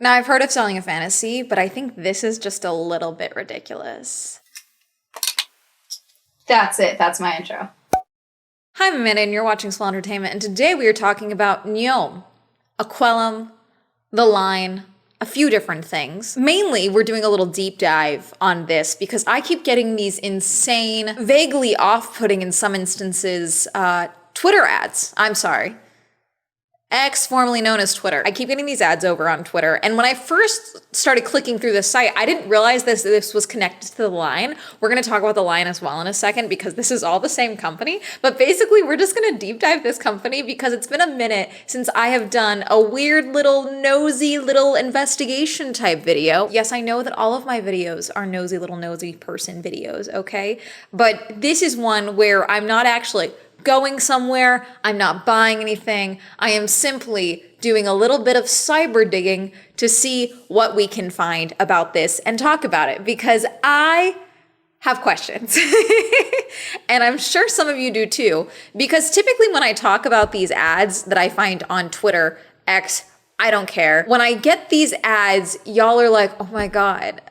Now, I've heard of selling a fantasy, but I think this is just a little bit ridiculous. That's it. That's my intro. Hi, I'm Amanda, and you're watching Swell Entertainment, and today we are talking about NEOM, aquelleum, the line, a few different things. Mainly, we're doing a little deep dive on this because I keep getting these insane, vaguely off-putting in some instances, Twitter ads. I'm sorry. X, formerly known as Twitter. I keep getting these ads over on Twitter, and when I first started clicking through the site, I didn't realize this was connected to the line. We're gonna talk about the line as well in a second because this is all the same company, but basically we're just gonna deep dive this company because it's been a minute since I have done a weird little nosy little investigation type video. Yes, I know that all of my videos are nosy little nosy person videos, okay? But this is one where I'm not actually going somewhere, I'm not buying anything, I am simply doing a little bit of cyber digging to see what we can find about this and talk about it because I have questions. And I'm sure some of you do too, because typically when I talk about these ads that I find on Twitter, X, I don't care. When I get these ads, y'all are like, oh my God,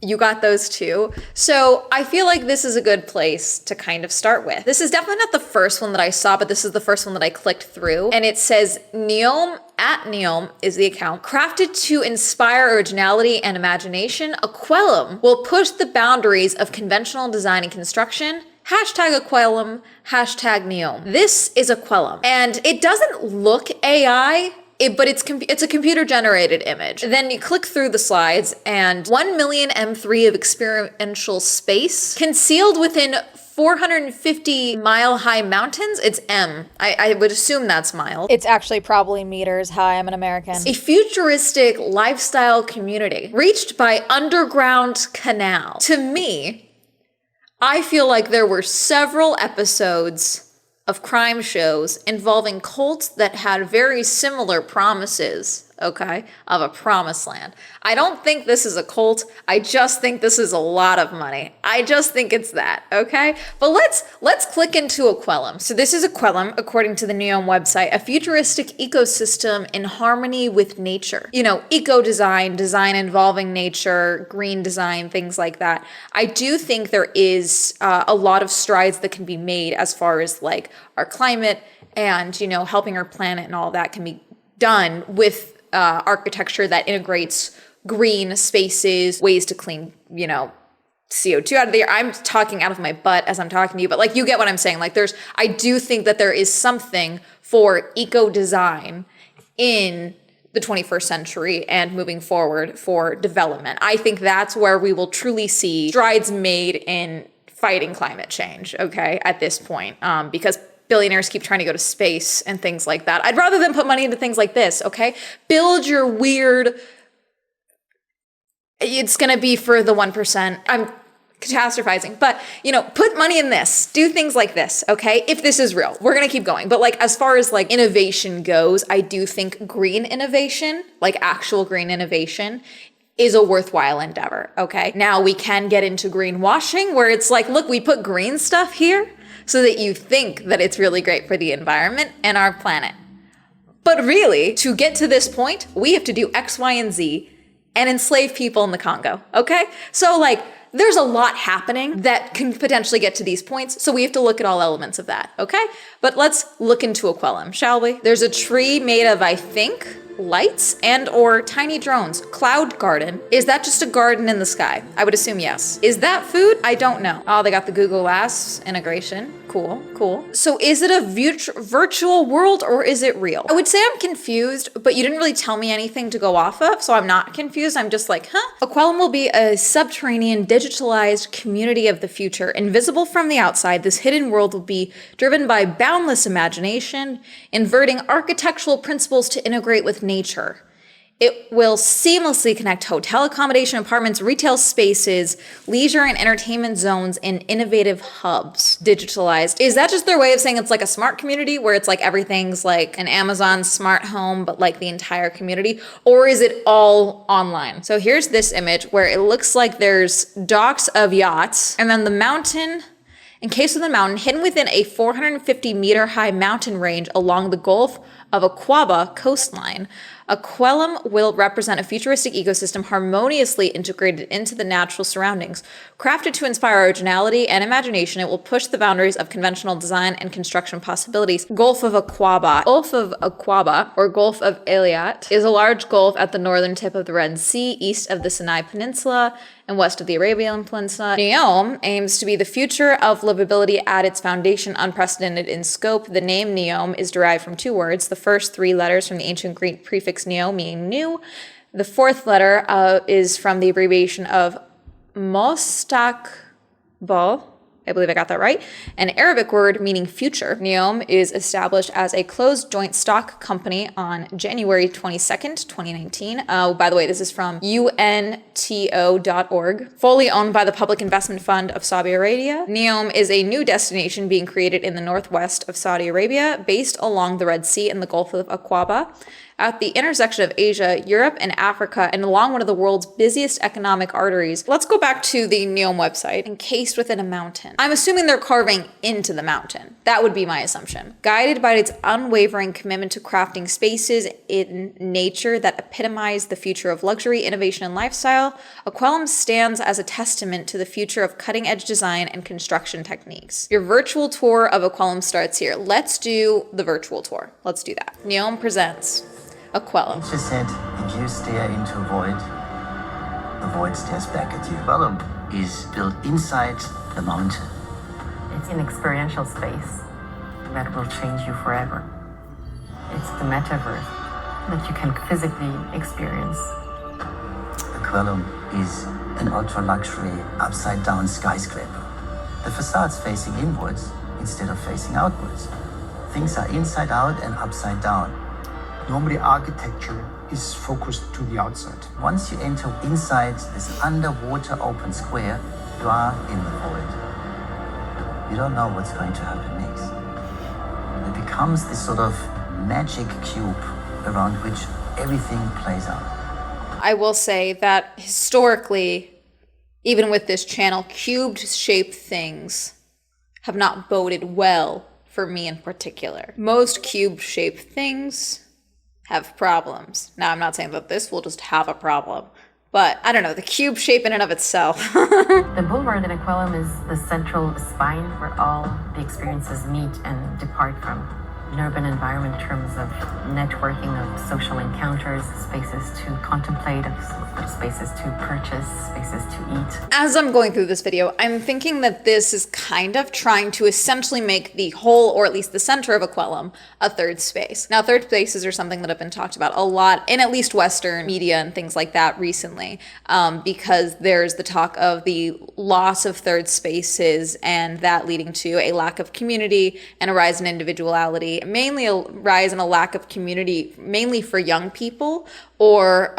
you got those too. So I feel like this is a good place to kind of start with. This is definitely not the first one that I saw, but this is the first one that I clicked through. And it says NEOM, at NEOM is the account. Crafted to inspire originality and imagination, aquelleum will push the boundaries of conventional design and construction. Hashtag aquelleum, hashtag NEOM. This is aquelleum. And it doesn't look AI, but it's a computer-generated image. Then you click through the slides and 1 million M3 of experiential space concealed within 450-mile-high mountains. It's M. I would assume that's miles. It's actually probably meters high. I'm an American. A futuristic lifestyle community reached by underground canal. To me, I feel like there were several episodes of crime shows involving cults that had very similar promises, okay, of a promised land. I don't think this is a cult. I just think this is a lot of money. I just think it's that, okay? But let's click into aquelleum. So this is aquelleum, according to the NEOM website, a futuristic ecosystem in harmony with nature. You know, eco-design, design involving nature, green design, things like that. I do think there is a lot of strides that can be made as far as like our climate and, you know, helping our planet and all that can be done with architecture that integrates green spaces, ways to clean, you know, CO2 out of the air. I'm talking out of my butt as I'm talking to you, but like you get what I'm saying. Like I do think that there is something for eco-design in the 21st century and moving forward for development. I think that's where we will truly see strides made in fighting climate change, okay, at this point, because billionaires keep trying to go to space and things like that. I'd rather than put money into things like this, okay? Build your weird, it's gonna be for the 1%. I'm catastrophizing, but you know, put money in this, do things like this, okay? If this is real, we're gonna keep going. But like, as far as like innovation goes, I do think green innovation, like actual green innovation, is a worthwhile endeavor, okay? Now we can get into greenwashing where it's like, look, we put green stuff here so that you think that it's really great for the environment and our planet. But really, to get to this point, we have to do X, Y, and Z and enslave people in the Congo, okay? So like, there's a lot happening that can potentially get to these points, so we have to look at all elements of that, okay? But let's look into aquelleum, shall we? There's a tree made of, I think, lights and or tiny drones. Cloud garden. Is that just a garden in the sky? I would assume yes. Is that food? I don't know. Oh, they got the Google Glass integration. Cool, cool. So is it a virtual world or is it real? I would say I'm confused, but you didn't really tell me anything to go off of, so I'm not confused. I'm just like, huh? Aquelleum will be a subterranean digitalized community of the future. Invisible from the outside, this hidden world will be driven by boundless imagination, inverting architectural principles to integrate with nature. It will seamlessly connect hotel accommodation, apartments, retail spaces, leisure and entertainment zones, and innovative hubs. Digitalized. Is that just their way of saying it's like a smart community where it's like everything's like an Amazon smart home, but like the entire community? Or is it all online? So here's this image where it looks like there's docks of yachts and then the mountain encased in the mountain, hidden within a 450-meter high mountain range along the Gulf of Aqaba coastline. Aquellum will represent a futuristic ecosystem harmoniously integrated into the natural surroundings. Crafted to inspire originality and imagination, it will push the boundaries of conventional design and construction possibilities. Gulf of Aqaba. Gulf of Aqaba, or Gulf of Eilat, is a large gulf at the northern tip of the Red Sea, east of the Sinai Peninsula, and west of the Arabian Peninsula. NEOM aims to be the future of livability at its foundation, unprecedented in scope. The name NEOM is derived from two words, the first three letters from the ancient Greek prefix neo, meaning new. The fourth letter is from the abbreviation of Mostaqbal, I believe I got that right, an Arabic word meaning future. NEOM is established as a closed joint stock company on January 22nd, 2019. By the way, this is from unto.org. Fully owned by the Public Investment Fund of Saudi Arabia. NEOM is a new destination being created in the northwest of Saudi Arabia, based along the Red Sea and the Gulf of Aqaba, at the intersection of Asia, Europe, and Africa, and along one of the world's busiest economic arteries. Let's go back to the NEOM website. Encased within a mountain. I'm assuming they're carving into the mountain. That would be my assumption. Guided by its unwavering commitment to crafting spaces in nature that epitomize the future of luxury, innovation, and lifestyle, Aquellum stands as a testament to the future of cutting-edge design and construction techniques. Your virtual tour of Aquellum starts here. Let's do the virtual tour. Let's do that. NEOM presents Aquellum. Nietzsche said, if you stare into a void, the void stares back at you. Aquellum is built inside the mountain. It's an experiential space that will change you forever. It's the metaverse that you can physically experience. Aquellum is an ultra-luxury, upside-down skyscraper. The facade's facing inwards instead of facing outwards. Things are inside out and upside down. Normally architecture is focused to the outside. Once you enter inside this underwater open square, you are in the void. You don't know what's going to happen next. It becomes this sort of magic cube around which everything plays out. I will say that historically, even with this channel, cubed-shaped things have not boded well for me in particular. Most cube-shaped things have problems. Now, I'm not saying that this will just have a problem, but I don't know, the cube shape in and of itself. The boulevard in Aquellum is the central spine where all the experiences meet and depart from. An urban environment in terms of networking, of social encounters, spaces to contemplate, of spaces to purchase, spaces to eat. As I'm going through this video, I'm thinking that this is kind of trying to essentially make the whole, or at least the center of Aquellum, a third space. Now, third spaces are something that have been talked about a lot in at least Western media and things like that recently, because there's the talk of the loss of third spaces and that leading to a lack of community and a rise in individuality, mainly a rise in a lack of community, mainly for young people, or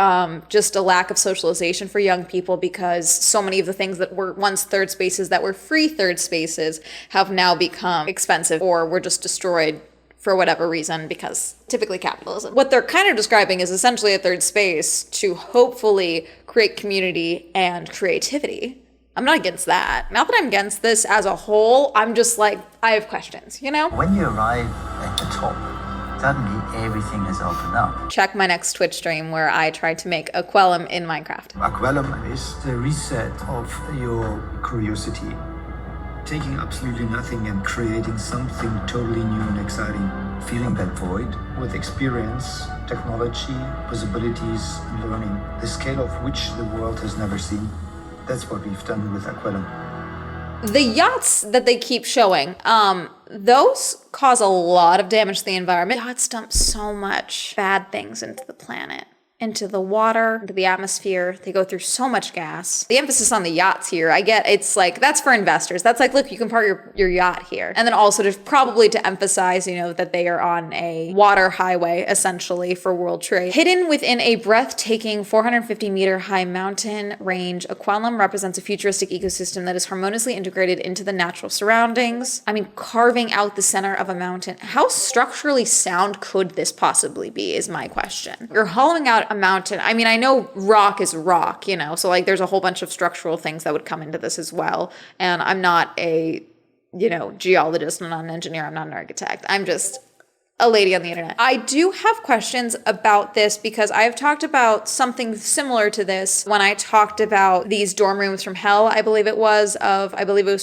just a lack of socialization for young people, because so many of the things that were once third spaces, that were free third spaces, have now become expensive or were just destroyed for whatever reason, because typically capitalism. What they're kind of describing is essentially a third space to hopefully create community and creativity. I'm not against that. Not that I'm against this as a whole, I'm just like, I have questions, you know? When you arrive at the top, suddenly everything has opened up. Check my next Twitch stream where I tried to make Aquellum in Minecraft. Aquellum is the reset of your curiosity. Taking absolutely nothing and creating something totally new and exciting. Feeling that void with experience, technology, possibilities, and learning. The scale of which the world has never seen. That's what we've done with Aquellum. The yachts that they keep showing, those cause a lot of damage to the environment. Yachts dump so much bad things into the planet, into the water, into the atmosphere. They go through so much gas. The emphasis on the yachts here, I get it's like, that's for investors. That's like, look, you can park your yacht here. And then also to probably to emphasize, you know, that they are on a water highway, essentially, for world trade. Hidden within a breathtaking 450-meter high mountain range, Aquellum represents a futuristic ecosystem that is harmoniously integrated into the natural surroundings. I mean, carving out the center of a mountain. How structurally sound could this possibly be, is my question. You're hollowing out a mountain. I mean, I know rock is rock, you know, so like there's a whole bunch of structural things that would come into this as well. And I'm not a, you know, geologist, I'm not an engineer, I'm not an architect. I'm just a lady on the internet. I do have questions about this because I've talked about something similar to this when I talked about these dorm rooms from hell, I believe it was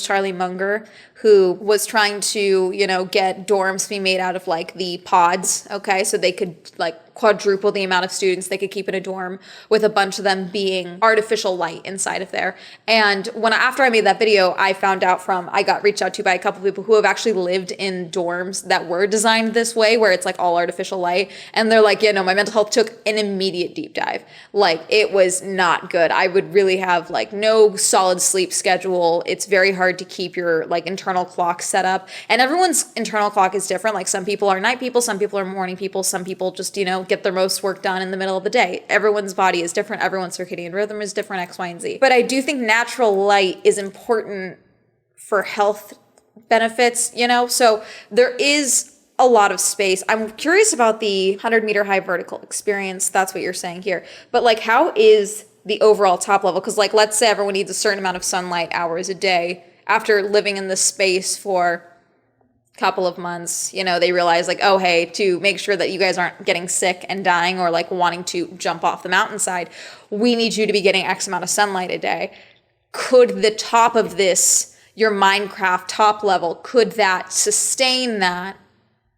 Charlie Munger, who was trying to, get dorms to be made out of like the pods, okay? So they could like quadruple the amount of students they could keep in a dorm, with a bunch of them being artificial light inside of there. And after I made that video, I got reached out to by a couple people who have actually lived in dorms that were designed this way, where it's like all artificial light. And they're like, my mental health took an immediate deep dive. Like, it was not good. I would really have like no solid sleep schedule. It's very hard to keep your like internal clock set up. And everyone's internal clock is different. Like, some people are night people, some people are morning people, some people just, get their most work done in the middle of the day. Everyone's body is different. Everyone's circadian rhythm is different, X, Y, and Z. But I do think natural light is important for health benefits, So there is a lot of space. I'm curious about the 100-meter high vertical experience. That's what you're saying here. But like, how is the overall top level? Because like, let's say everyone needs a certain amount of sunlight hours a day. After living in this space for couple of months, they realize like, oh, hey, to make sure that you guys aren't getting sick and dying or like wanting to jump off the mountainside, we need you to be getting X amount of sunlight a day. Could the top of this, your Minecraft top level, could that sustain that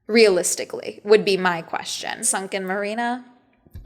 realistically, would be my question. Sunken marina?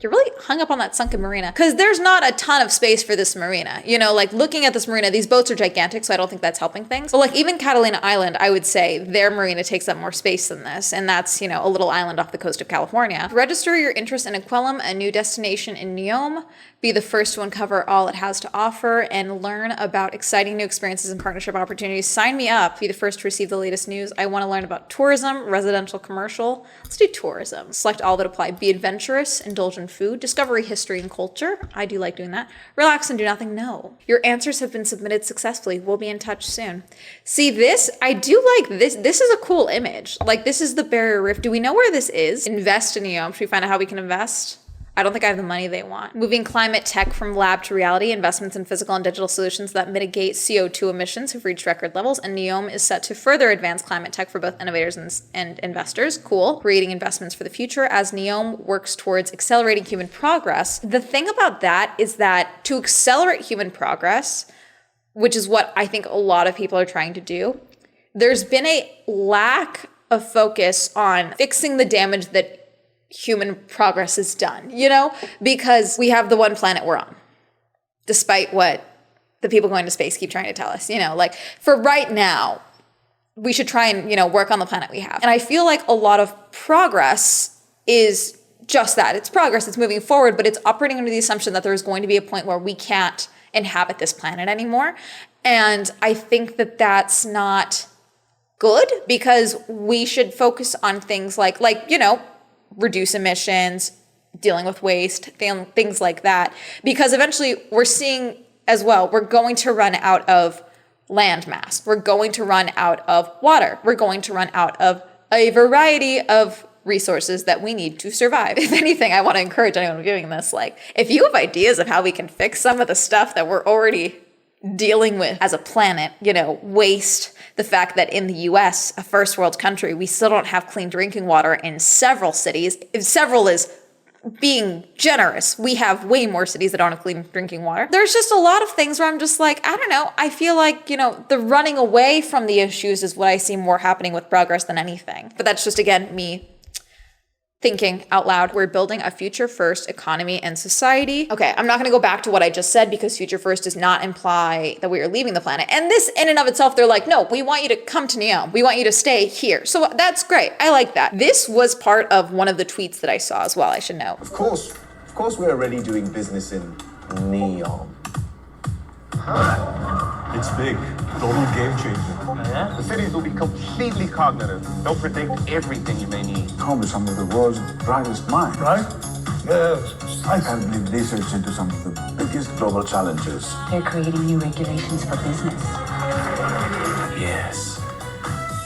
You're really hung up on that sunken marina because there's not a ton of space for this marina. Like looking at this marina, these boats are gigantic, so I don't think that's helping things. But like even Catalina Island, I would say their marina takes up more space than this. And that's, a little island off the coast of California. Register your interest in Aquelleum, a new destination in NEOM. Be the first to uncover all it has to offer and learn about exciting new experiences and partnership opportunities. Sign me up. Be the first to receive the latest news. I want to learn about tourism, residential, commercial. Let's do tourism. Select all that apply. Be adventurous, indulge in food, discovery, history, and culture. I do like doing that. Relax and do nothing. No. Your answers have been submitted successfully. We'll be in touch soon. See this? I do like this. This is a cool image. Like, this is the Barrier Reef. Do we know where this is? Invest in NEOM. Should we find out how we can invest? I don't think I have the money they want. Moving climate tech from lab to reality, investments in physical and digital solutions that mitigate CO2 emissions have reached record levels, and NEOM is set to further advance climate tech for both innovators and investors. Cool. Creating investments for the future as NEOM works towards accelerating human progress. The thing about that is that to accelerate human progress, which is what I think a lot of people are trying to do, there's been a lack of focus on fixing the damage that human progress is done, because we have the one planet we're on, despite what the people going to space keep trying to tell us, like for right now, we should try and, work on the planet we have. And I feel like a lot of progress is just that. It's progress, it's moving forward, but it's operating under the assumption that there's going to be a point where we can't inhabit this planet anymore. And I think that that's not good, because we should focus on things like, reduce emissions, dealing with waste, things like that. Because eventually we're seeing as well, we're going to run out of land mass. We're going to run out of water. We're going to run out of a variety of resources that we need to survive. If anything, I want to encourage anyone doing this, like, if you have ideas of how we can fix some of the stuff that we're already dealing with as a planet, waste, the fact that in the US, a first world country, we still don't have clean drinking water in several cities. If several is being generous, we have way more cities that don't have clean drinking water. There's just a lot of things where I'm just like, I don't know. I feel like, the running away from the issues is what I see more happening with progress than anything. But that's just, again, me thinking out loud. We're building a future first economy and society. Okay, I'm not going to go back to what I just said, because future first does not imply that we are leaving the planet. And this in and of itself, they're like, no, we want you to come to NEOM. We want you to stay here. So that's great. I like that. This was part of one of the tweets that I saw as well, I should know. Of course, we're already doing business in NEOM. It's big. Total game changer. The cities will be completely cognitive. They'll predict everything you may need. Home to some of the world's brightest minds. Right? Yes. And lead research into some of the biggest global challenges. They're creating new regulations for business. Yes.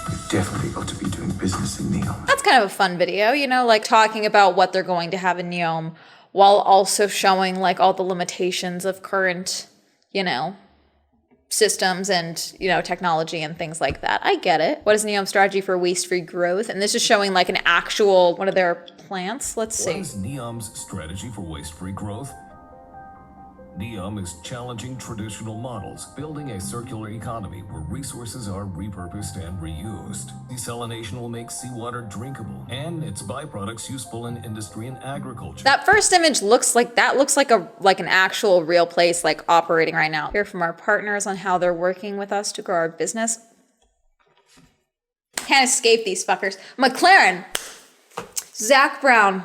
You've definitely got to be doing business in NEOM. That's kind of a fun video, like talking about what they're going to have in NEOM while also showing like all the limitations of current, systems and, you know, technology and things like that. I get it. What is NEOM's strategy for waste-free growth? And this is showing like an actual, one of their plants. Let's see. What is NEOM's strategy for waste-free growth? NEOM is challenging traditional models, building a circular economy where resources are repurposed and reused. Desalination will make seawater drinkable, and its byproducts useful in industry and agriculture. That first image looks like an actual real place like operating right now. Hear from our partners on how they're working with us to grow our business. Can't escape these fuckers. McLaren. Zach Brown,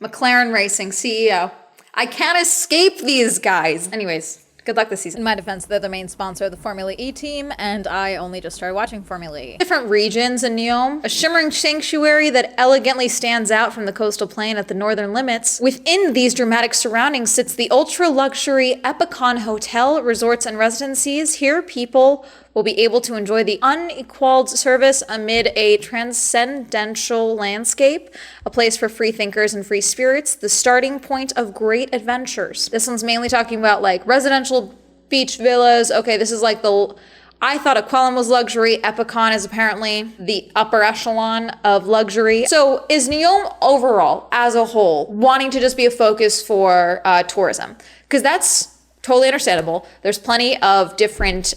McLaren Racing CEO. I can't escape these guys. Anyways, good luck this season. In my defense, they're the main sponsor of the Formula E team, and I only just started watching Formula E. Different regions in NEOM, a shimmering sanctuary that elegantly stands out from the coastal plain at the northern limits. Within these dramatic surroundings sits the ultra-luxury Epicon Hotel, Resorts, and Residencies. Here, people will be able to enjoy the unequaled service amid a transcendental landscape, a place for free thinkers and free spirits, the starting point of great adventures. This one's mainly talking about like residential beach villas. Okay, this is like I thought aquelum was luxury. Epicon is apparently the upper echelon of luxury. So is NEOM overall, as a whole, wanting to just be a focus for tourism? Because that's totally understandable. There's plenty of different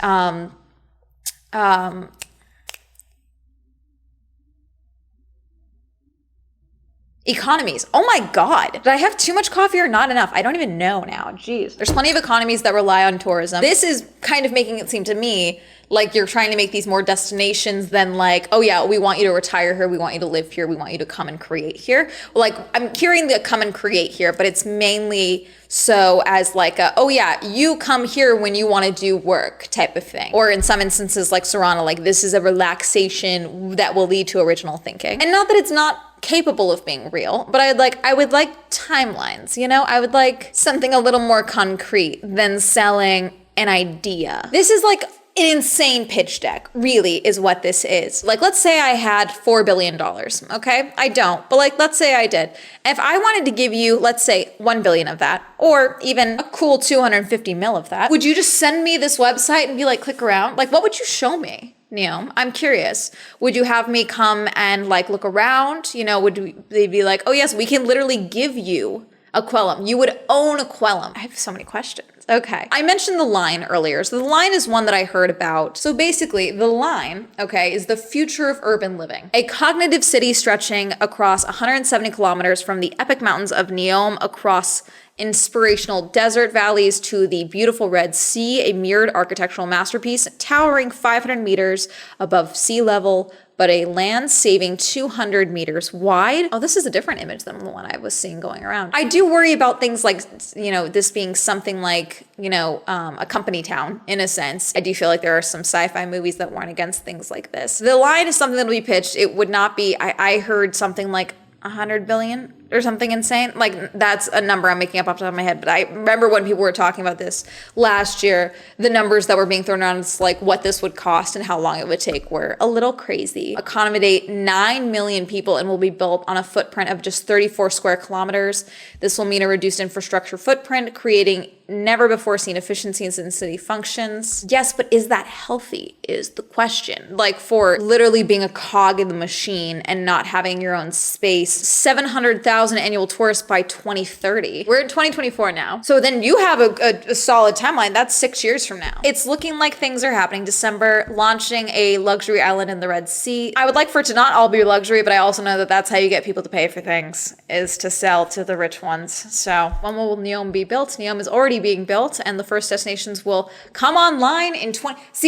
economies. Oh my God. Did I have too much coffee or not enough? I don't even know now. Jeez. There's plenty of economies that rely on tourism. This is kind of making it seem to me like you're trying to make these more destinations than like, oh yeah, we want you to retire here, we want you to live here, we want you to come and create here. Like, I'm hearing the come and create here, but it's mainly so as like a, oh yeah, you come here when you want to do work type of thing. Or in some instances like Serrano, like this is a relaxation that will lead to original thinking. And not that it's not capable of being real, but I would like timelines, you know? I would like something a little more concrete than selling an idea. This is like an insane pitch deck, really, is what this is. Like, let's say I had $4 billion, okay? I don't, but like, let's say I did. If I wanted to give you, let's say, 1 billion of that, or even a cool 250 mil of that, would you just send me this website and be like, click around? Like, what would you show me? NEOM, I'm curious. Would you have me come and like look around? You know, would they be like, oh yes, we can literally give you aquelum. You would own aquelum. I have so many questions. Okay. I mentioned the line earlier. So the line is one that I heard about. So basically the line, okay, is the future of urban living. A cognitive city stretching across 170 kilometers from the epic mountains of NEOM across inspirational desert valleys to the beautiful Red Sea, a mirrored architectural masterpiece towering 500 meters above sea level, but a land saving 200 meters wide. Oh, this is a different image than the one I was seeing going around. I do worry about things like, you know, this being something like, you know, a company town in a sense. I do feel like there are some sci-fi movies that warn against things like this. The line is something that will be pitched. It would not be, I heard something like 100 billion or something insane. Like that's a number I'm making up off the top of my head. But I remember when people were talking about this last year, the numbers that were being thrown around, it's like what this would cost and how long it would take were a little crazy. Accommodate 9 million people and will be built on a footprint of just 34 square kilometers. This will mean a reduced infrastructure footprint, creating never before seen efficiencies in city functions. Yes, but is that healthy is the question. Like for literally being a cog in the machine and not having your own space. 700,000 annual tourists by 2030. We're in 2024 now. So then you have a solid timeline. That's 6 years from now. It's looking like things are happening. December, launching a luxury island in the Red Sea. I would like for it to not all be luxury, but I also know that that's how you get people to pay for things, is to sell to the rich ones. So when will NEOM be built? NEOM is already being built and the first destinations will come online in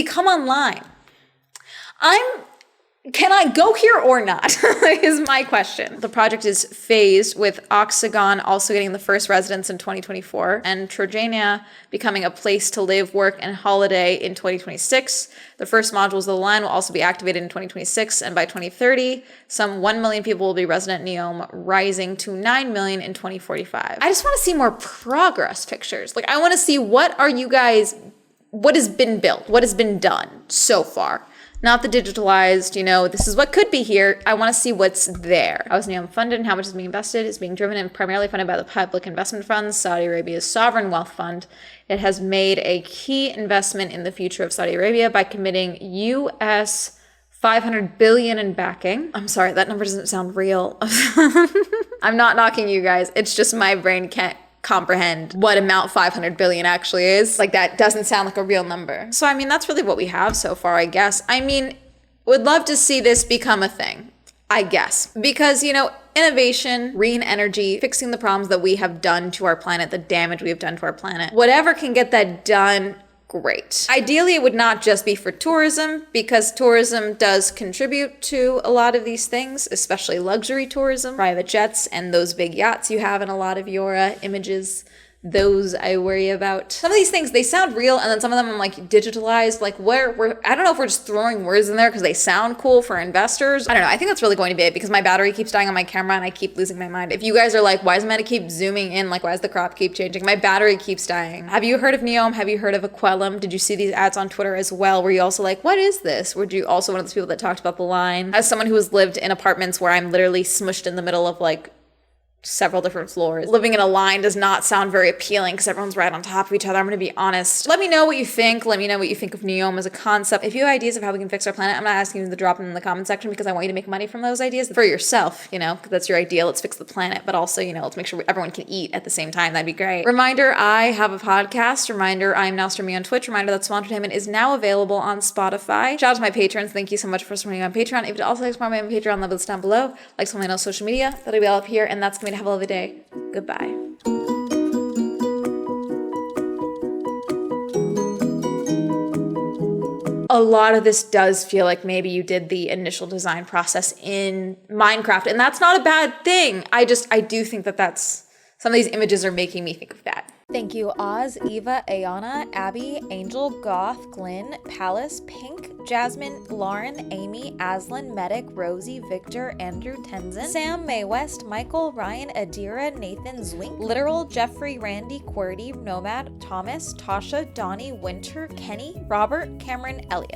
come online. Can I go here or not is my question. The project is phased with Oxagon also getting the first residence in 2024 and Trojania becoming a place to live, work, and holiday in 2026. The first modules of the line will also be activated in 2026 and by 2030, some 1 million people will be resident in NEOM, rising to 9 million in 2045. I just want to see more progress pictures. Like I want to see what has been built, what has been done so far. not the digitalized, this is what could be here. I want to see what's there. How is NEOM funded and how much is being invested? It's being driven and primarily funded by the public investment funds, Saudi Arabia's sovereign wealth fund. It has made a key investment in the future of Saudi Arabia by committing US $500 billion in backing. I'm sorry, that number doesn't sound real. I'm not knocking you guys. It's just my brain can't comprehend what amount 500 billion actually is. Like, that doesn't sound like a real number. So, I mean, that's really what we have so far, I guess. I mean, would love to see this become a thing, I guess. Because, innovation, green energy, fixing the problems that we have done to our planet, the damage we have done to our planet, whatever can get that done, great. Ideally, it would not just be for tourism, because tourism does contribute to a lot of these things, especially luxury tourism, private jets, and those big yachts you have in a lot of your images. Those I worry about. Some of these things, they sound real, and then some of them I'm like digitalized. Like, I don't know if we're just throwing words in there because they sound cool for investors. I don't know. I think that's really going to be it, because my battery keeps dying on my camera and I keep losing my mind. If you guys are like, why does Amanda keep zooming in? Like, why does the crop keep changing? My battery keeps dying. Have you heard of NEOM? Have you heard of aquelleum? Did you see these ads on Twitter as well? Were you also like, what is this? Were you also one of those people that talked about the line? As someone who has lived in apartments where I'm literally smushed in the middle of like several different floors, living in a line does not sound very appealing because everyone's right on top of each other. I'm going to be honest. Let me know what you think. Let me know what you think of NEOM as a concept. If you have ideas of how we can fix our planet, I'm not asking you to drop them in the comment section because I want you to make money from those ideas for yourself, because that's your idea. Let's fix the planet, but also, let's make sure everyone can eat at the same time. That'd be great. Reminder, I have a podcast. Reminder, I'm now streaming on Twitch. Reminder that Swell Entertainment is now available on Spotify. Shout out to my patrons. Thank you so much for supporting me on Patreon. If you'd also like to support me on Patreon, leave this down below. Like some of my social media. That'll be all up here, and that's going to have a lovely day. Goodbye. A lot of this does feel like maybe you did the initial design process in Minecraft, and that's not a bad thing. I do think that's, some of these images are making me think of that. Thank you, Oz, Eva, Ayana, Abby, Angel, Goth, Glynn, Palace, Pink, Jasmine, Lauren, Amy, Aslan, Medic, Rosie, Victor, Andrew, Tenzin, Sam, Mae West, Michael, Ryan, Adira, Nathan, Zwink, Literal, Jeffrey, Randy, QWERTY, Nomad, Thomas, Tasha, Donnie, Winter, Kenny, Robert, Cameron, Elliott.